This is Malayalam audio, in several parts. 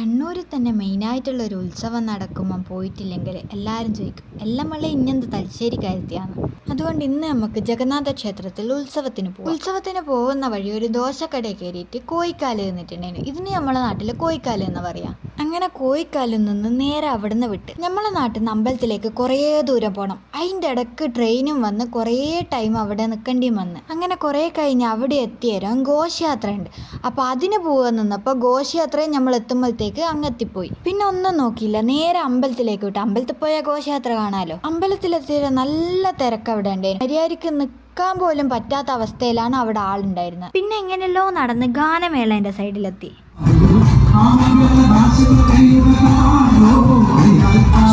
കണ്ണൂരിൽ തന്നെ മെയിനായിട്ടുള്ള ഒരു ഉത്സവം നടക്കുമ്പം പോയിട്ടില്ലെങ്കിൽ എല്ലാവരും ചോദിക്കും എല്ലാം മള്ളി ഇങ്ങനത്തെ തലശ്ശേരിക്കാരത്തിയാണ്. അതുകൊണ്ട് ഇന്ന് നമുക്ക് ജഗന്നാഥ ക്ഷേത്രത്തിൽ ഉത്സവത്തിന് പോകും. ഉത്സവത്തിന് പോകുന്ന വഴി ഒരു ദോശക്കടയിൽ കയറിയിട്ട് കോയിക്കാല് തിന്നിട്ടുണ്ടായിരുന്നു. ഇതിന് നമ്മളെ നാട്ടിൽ കോയിക്കാല് എന്ന് പറയാം. അങ്ങനെ കോയിക്കാലിൽ നിന്ന് നേരെ അവിടുന്ന് വിട്ട് നമ്മളെ നാട്ടിൽ നിന്ന് അമ്പലത്തിലേക്ക് കുറേ ദൂരം പോകണം. അതിൻ്റെ ഇടയ്ക്ക് ട്രെയിനും വന്ന് കുറേ ടൈം അവിടെ നിൽക്കേണ്ടിയും വന്ന്. അങ്ങനെ കുറേ കഴിഞ്ഞ് അവിടെ എത്തിയേരം ഘോഷയാത്ര ഉണ്ട്. അപ്പോൾ അതിന് പോകാൻ നിന്നപ്പോൾ ഘോഷയാത്രയും നമ്മൾ എത്തുമ്പോഴത്തേക്ക് അങ്ങെത്തിപ്പോയി. പിന്നെ ഒന്നും നോക്കിയില്ല, നേരെ അമ്പലത്തിലേക്ക് വിട്ടു. അമ്പലത്തിൽ പോയാൽ ഘോഷയാത്ര കാണാമല്ലോ. അമ്പലത്തിലെത്തിയ നല്ല തിരക്ക് അവിടെ ഉണ്ടായിരുന്നു. മര്യാദയ്ക്ക് നിൽക്കാൻ പോലും പറ്റാത്ത അവസ്ഥയിലാണ് അവിടെ ആളുണ്ടായിരുന്നത്. പിന്നെ എങ്ങനെയല്ലോ നടന്ന് ഗാനമേളേൻ്റെ സൈഡിലെത്തി.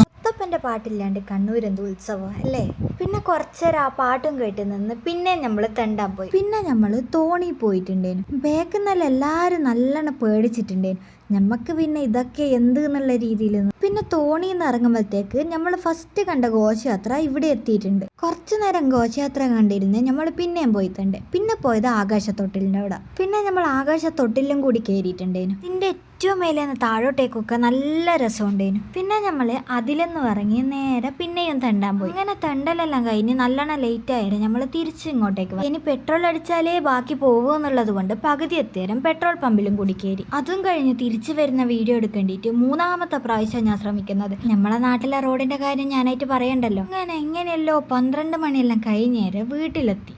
മുത്തപ്പൻ്റെ പാട്ടില്ലാണ്ട് കണ്ണൂർ എന്ത് ഉത്സവം അല്ലേ. പിന്നെ കുറച്ചേരം ആ പാട്ടും കേട്ട് നിന്ന് പിന്നെ നമ്മൾ തെണ്ടാൻ പോയി. പിന്നെ നമ്മൾ തോണി പോയിട്ടുണ്ടേനു. ബേക്കിൽ നിന്നെല്ലാം എല്ലാവരും നല്ലോണം പേടിച്ചിട്ടുണ്ടേനു. നമുക്ക് പിന്നെ ഇതൊക്കെ എന്ത് എന്നുള്ള രീതിയിൽ പിന്നെ തോണിയിൽ നിന്ന് ഇറങ്ങുമ്പോഴത്തേക്ക് നമ്മൾ ഫസ്റ്റ് കണ്ട ഘോഷയാത്ര ഇവിടെ എത്തിയിട്ടുണ്ട്. കുറച്ചു നേരം ഘോഷയാത്ര കണ്ടിരുന്ന് നമ്മൾ പിന്നെയും പോയിട്ടുണ്ട്. പിന്നെ പോയത് ആകാശത്തൊട്ടിലിൻ്റെ അവിടെ. പിന്നെ നമ്മൾ ആകാശത്തൊട്ടിലും കൂടി കയറിയിട്ടുണ്ടേനു. ഇതിൻ്റെ ഏറ്റവും മേലേന്ന് താഴോട്ടേക്കൊക്കെ നല്ല രസമുണ്ടേനു. പിന്നെ നമ്മൾ അതിലെന്ന് ഇറങ്ങി നേരെ പിന്നെയും തെണ്ടാൻ പോയി. ഇങ്ങനെ തെണ്ടലെല്ലാം കഴിഞ്ഞ് നല്ലോണം ലേറ്റ് ആയാലും നമ്മൾ തിരിച്ച് ഇങ്ങോട്ടേക്ക് പോയി. ഇനി പെട്രോൾ അടിച്ചാലേ ബാക്കി പോകുമെന്നുള്ളത് കൊണ്ട് പകുതി എത്തിയേരം പെട്രോൾ പമ്പിലും കൂടി കയറി. അതും കഴിഞ്ഞ് തിരിച്ചു വരുന്ന വീഡിയോ എടുക്കേണ്ടിയിട്ട് 3ാമത്തെ പ്രാവശ്യം ഞാൻ ശ്രമിക്കുന്നത്. നമ്മളെ നാട്ടിലെ റോഡിന്റെ കാര്യം ഞാനായിട്ട് പറയണ്ടല്ലോ. അങ്ങനെ എങ്ങനെയല്ലോ 12 മണിയെല്ലാം കഴിഞ്ഞേരം വീട്ടിലെത്തി.